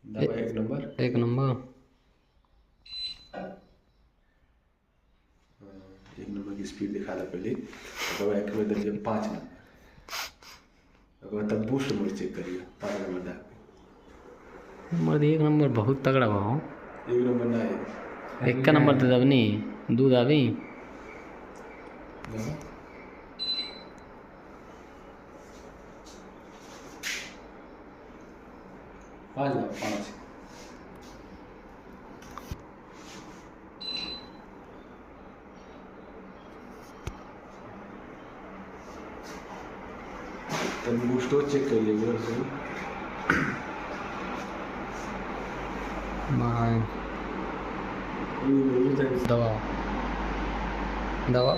दवा एक नंबर। एक नंबर। एक नंबर की स्पीड दिखा था पहले, दवा एक में दलिए 5 नंबर, तब बूस्ट मोड चेक करिए 5 नंबर एक नंबर बहुत तगड़ा भाव। एक नंबर ना है एक का नंबर तो दबनी दूध आवी पाँच ना 5 तब बूस्टो चेक करिए दवा दवा